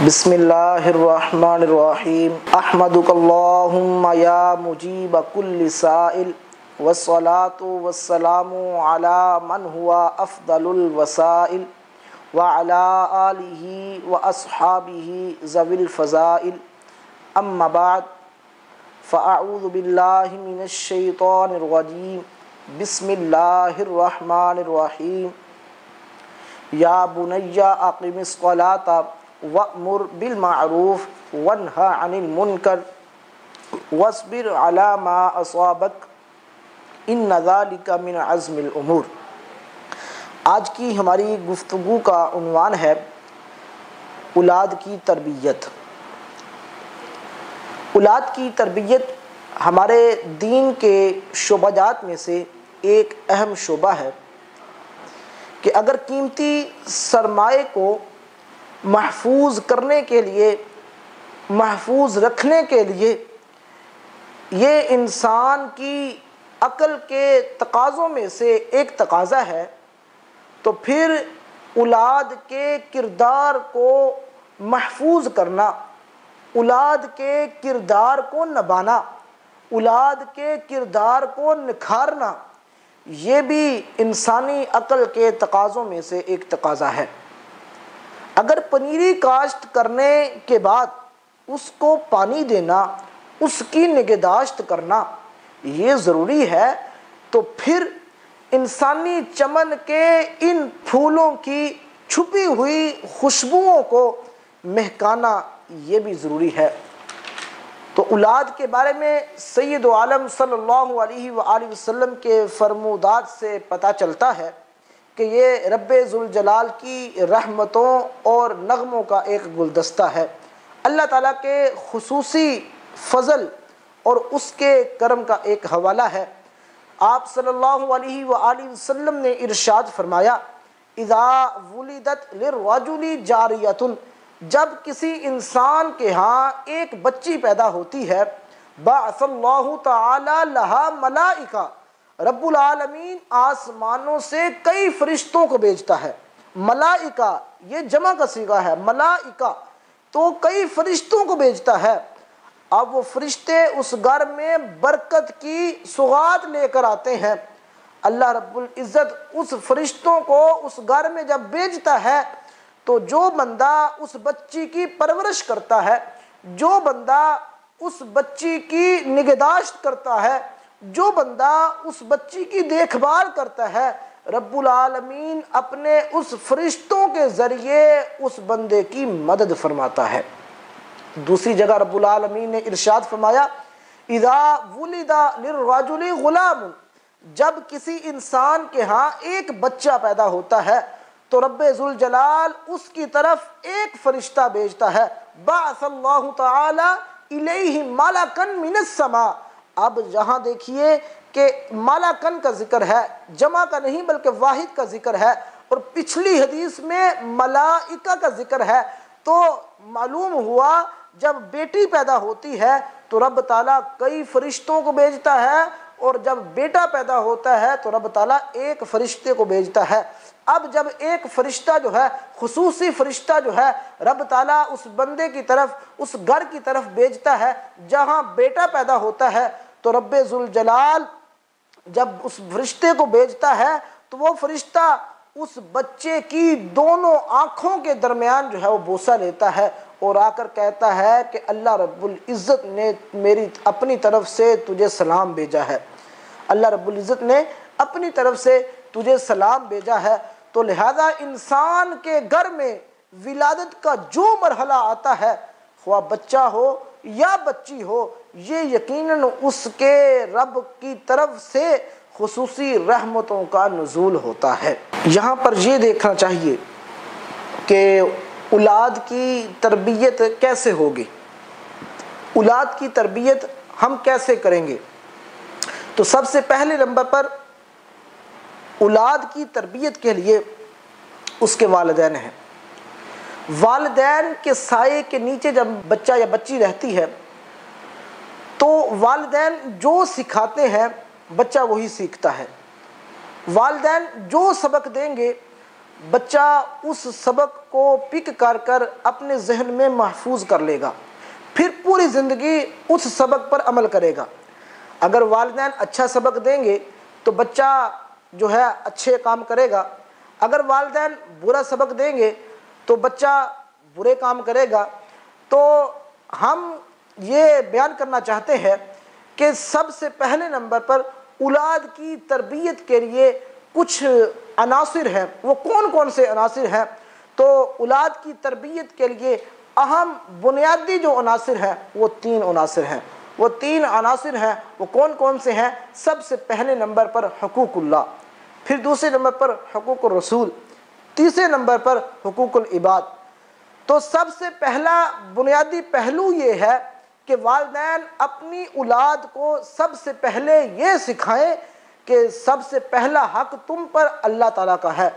بسم اللہ الرحمن الرحیم احمدک اللہم یا مجیب کل سائل والصلاة والسلام علی من ہوا افضل الوسائل وعلی آلہ واصحابہ ذوی الفضائل اما بعد فاعوذ باللہ من الشیطان الرجیم بسم اللہ الرحمن الرحیم یا بنی اقم الصلاۃ وَأْمُرْ بِالْمَعْرُوفِ وَانْهَ عَنِ الْمُنْكَرِ وَاصْبِرْ عَلَى مَا أَصَابَكَ إِنَّ ذَلِكَ مِنْ عَزْمِ الْأُمُورِ۔ آج کی ہماری گفتگو کا عنوان ہے اولاد کی تربیت۔ اولاد کی تربیت ہمارے دین کے شعبہ جات میں سے ایک اہم شعبہ ہے کہ اگر قیمتی سرمایہ کو محفوظ کرنے کے لیے، محفوظ رکھنے کے لیے یہ انسان کی عقل کے تقاضوں میں سے ایک تقاضا ہے، تو پھر اولاد کے کردار کو محفوظ کرنا، اولاد کے کردار کو نبھانا، اولاد کے کردار کو نکھارنا، یہ بھی انسانی عقل کے تقاضوں میں سے ایک تقاضا ہے۔ اگر پنیری کاشت کرنے کے بعد اس کو پانی دینا، اس کی نگہداشت کرنا یہ ضروری ہے، تو پھر انسانی چمن کے ان پھولوں کی چھپی ہوئی خوشبوؤں کو مہکانا یہ بھی ضروری ہے۔ تو اولاد کے بارے میں سید عالم صلی اللہ علیہ وآلہ وسلم کے فرمودات سے پتہ چلتا ہے کہ یہ رب ذوالجلال کی رحمتوں اور نغموں کا ایک گلدستہ ہے، اللہ تعالیٰ کے خصوصی فضل اور اس کے کرم کا ایک حوالہ ہے۔ آپ صلی اللہ علیہ وآلہ وسلم نے ارشاد فرمایا، اذا ولدت للرجل جاریۃ، جب کسی انسان کے ہاں ایک بچی پیدا ہوتی ہے، بعث اللہ تعالی لہا ملائکہ، رب العالمین آسمانوں سے کئی فرشتوں کو بھیجتا ہے۔ ملائکہ یہ جمع کا صیغہ ہے، ملائکہ تو کئی فرشتوں کو بھیجتا ہے۔ اب وہ فرشتے اس گھر میں برکت کی سوغات لے کر آتے ہیں۔ اللہ رب العزت اس فرشتوں کو اس گھر میں جب بھیجتا ہے تو جو بندہ اس بچی کی پرورش کرتا ہے، جو بندہ اس بچی کی نگہداشت کرتا ہے، جو بندہ اس بچی کی دیکھ بھال کرتا ہے، رب العالمین اپنے اس فرشتوں کے ذریعے اس بندے کی مدد فرماتا ہے۔ دوسری جگہ رب العالمین نے ارشاد فرمایا، اذا ولد للرجل غلام، جب کسی انسان کے ہاں ایک بچہ پیدا ہوتا ہے تو رب ذوالجلال اس کی طرف ایک فرشتہ بھیجتا ہے، بعث اللہ تعالی الیہ ملکا من السماء۔ اب یہاں دیکھیے کہ ملکن کا ذکر ہے، جمع کا نہیں بلکہ واحد کا ذکر ہے، اور پچھلی حدیث میں ملائکہ کا ذکر ہے، تو معلوم ہوا جب بیٹی پیدا ہوتی ہے تو رب تعالیٰ کئی فرشتوں کو بھیجتا ہے، اور جب بیٹا پیدا ہوتا ہے تو رب تعالیٰ ایک فرشتے کو بھیجتا ہے۔ اب جب ایک فرشتہ جو ہے، خصوصی فرشتہ جو ہے، رب تعالیٰ اس بندے کی طرف، اس گھر کی طرف بھیجتا ہے جہاں بیٹا پیدا ہوتا ہے، تو رب ذوالجلال جب اس فرشتے کو بھیجتا ہے تو وہ فرشتہ اس بچے کی دونوں آنکھوں کے درمیان جو ہے وہ بوسہ لیتا ہے اور آ کر کہتا ہے کہ اللہ رب العزت نے میری اپنی طرف سے تجھے سلام بھیجا ہے، اللہ رب العزت نے اپنی طرف سے تجھے سلام بھیجا ہے۔ تو لہذا انسان کے گھر میں ولادت کا جو مرحلہ آتا ہے، خواہ بچہ ہو یا بچی ہو، یہ یقیناً اس کے رب کی طرف سے خصوصی رحمتوں کا نزول ہوتا ہے۔ یہاں پر یہ دیکھنا چاہیے کہ اولاد کی تربیت کیسے ہوگی، اولاد کی تربیت ہم کیسے کریں گے۔ تو سب سے پہلے نمبر پر اولاد کی تربیت کے لیے اس کے والدین ہیں۔ والدین کے سائے کے نیچے جب بچہ یا بچی رہتی ہے تو والدین جو سکھاتے ہیں بچہ وہی سیکھتا ہے۔ والدین جو سبق دیں گے بچہ اس سبق کو پک کر کر اپنے ذہن میں محفوظ کر لے گا، پھر پوری زندگی اس سبق پر عمل کرے گا۔ اگر والدین اچھا سبق دیں گے تو بچہ جو ہے اچھے کام کرے گا، اگر والدین برا سبق دیں گے تو بچہ برے کام کرے گا۔ تو ہم یہ بیان کرنا چاہتے ہیں کہ سب سے پہلے نمبر پر اولاد کی تربیت کے لیے کچھ عناصر ہیں۔ وہ کون کون سے عناصر ہیں؟ تو اولاد کی تربیت کے لیے اہم بنیادی جو عناصر ہیں وہ تین عناصر ہیں۔ وہ تین عناصر ہیں، وہ کون کون سے ہیں؟ سب سے پہلے نمبر پر حقوق اللہ، پھر دوسرے نمبر پر حقوق الرسول، تیسرے نمبر پر حقوق العباد۔ تو سب سے پہلا بنیادی پہلو یہ ہے کہ والدین اپنی اولاد کو سب سے پہلے یہ سکھائیں کہ سب سے پہلا حق تم پر اللہ تعالیٰ کا ہے،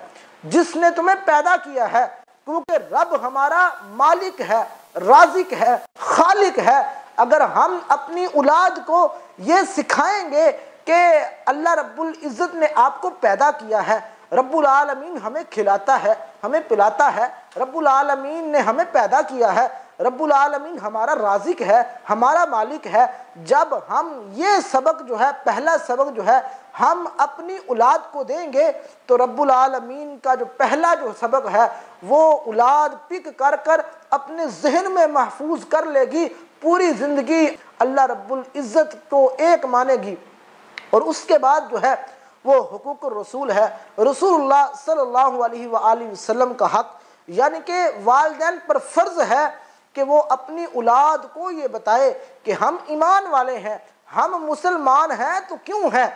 جس نے تمہیں پیدا کیا ہے، کیونکہ رب ہمارا مالک ہے، رازق ہے، خالق ہے۔ اگر ہم اپنی اولاد کو یہ سکھائیں گے کہ اللہ رب العزت نے آپ کو پیدا کیا ہے، رب العالمین ہمیں کھلاتا ہے، ہمیں پلاتا ہے، رب العالمین نے ہمیں پیدا کیا ہے، رب العالمین ہمارا رازق ہے، ہمارا مالک ہے، جب ہم یہ سبق جو ہے، پہلا سبق جو ہے ہم اپنی اولاد کو دیں گے تو رب العالمین کا جو پہلا جو سبق ہے وہ اولاد پک کر کر اپنے ذہن میں محفوظ کر لے گی، پوری زندگی اللہ رب العزت کو ایک مانے گی۔ اور اس کے بعد جو ہے وہ حقوق الرسول ہے، رسول اللہ صلی اللہ علیہ وآلہ وسلم کا حق، یعنی کہ والدین پر فرض ہے کہ وہ اپنی اولاد کو یہ بتائے کہ ہم ایمان والے ہیں، ہم مسلمان ہیں تو کیوں ہیں؟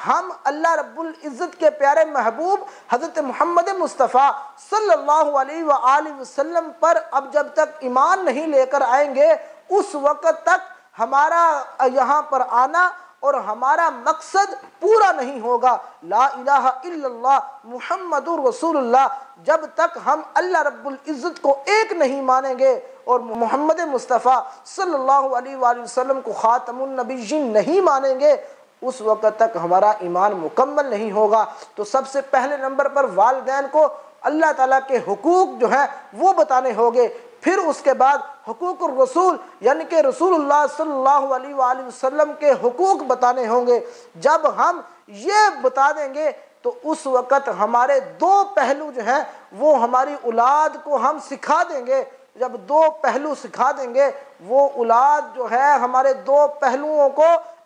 ہم اللہ رب العزت کے پیارے محبوب حضرت محمد مصطفیٰ صلی اللہ علیہ وآلہ وسلم پر اب جب تک ایمان نہیں لے کر آئیں گے اس وقت تک ہمارا یہاں پر آنا اور ہمارا مقصد پورا نہیں ہوگا۔ لا الہ الا اللہ محمد رسول اللہ، جب تک ہم اللہ رب العزت کو ایک نہیں مانیں گے اور محمد مصطفیٰ صلی اللہ علیہ وآلہ وسلم کو خاتم النبیین نہیں مانیں گے اس وقت تک ہمارا ایمان مکمل نہیں ہوگا۔ تو سب سے پہلے نمبر پر والدین کو اللہ تعالیٰ کے حقوق جو ہیں وہ بتانے ہوگے، پھر اس کے بعد حقوق الرسول یعنی کہ رسول اللہ صلی اللہ علیہ وآلہ وسلم کے حقوق بتانے ہوں گے۔ جب ہم یہ بتا دیں گے تو اس وقت ہمارے دو پہلو جو ہیں وہ ہماری اولاد کو ہم سکھا دیں گے۔ جب دو پہلو سکھا دیں گے وہ اولاد جو ہے ہمارے دو پہلوؤں کو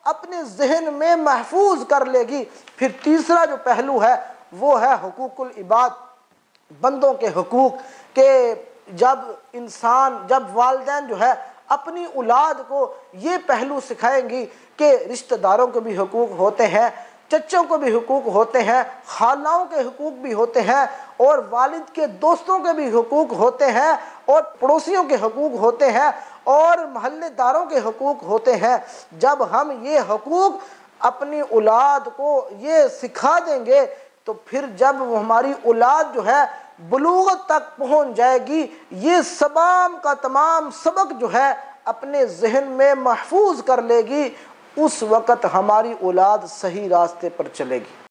اپنے ذہن میں محفوظ کر لے گی۔ پھر تیسرا جو پہلو ہے وہ ہے حقوق العباد، بندوں کے حقوق، کہ جب والدین جو ہے اپنی اولاد کو یہ پہلو سکھائیں گی کہ رشتہ داروں کے بھی حقوق ہوتے ہیں، چچوں کو بھی حقوق ہوتے ہیں، خالاؤں کے حقوق بھی ہوتے ہیں، اور والد کے دوستوں کے بھی حقوق ہوتے ہیں، اور پڑوسیوں کے حقوق ہوتے ہیں، اور محلے داروں کے حقوق ہوتے ہیں۔ جب ہم یہ حقوق اپنی اولاد کو یہ سکھا دیں گے تو پھر جب ہماری اولاد جو ہے بلوغت تک پہنچ جائے گی یہ تمام سبق جو ہے اپنے ذہن میں محفوظ کر لے گی، اس وقت ہماری اولاد صحیح راستے پر چلے گی۔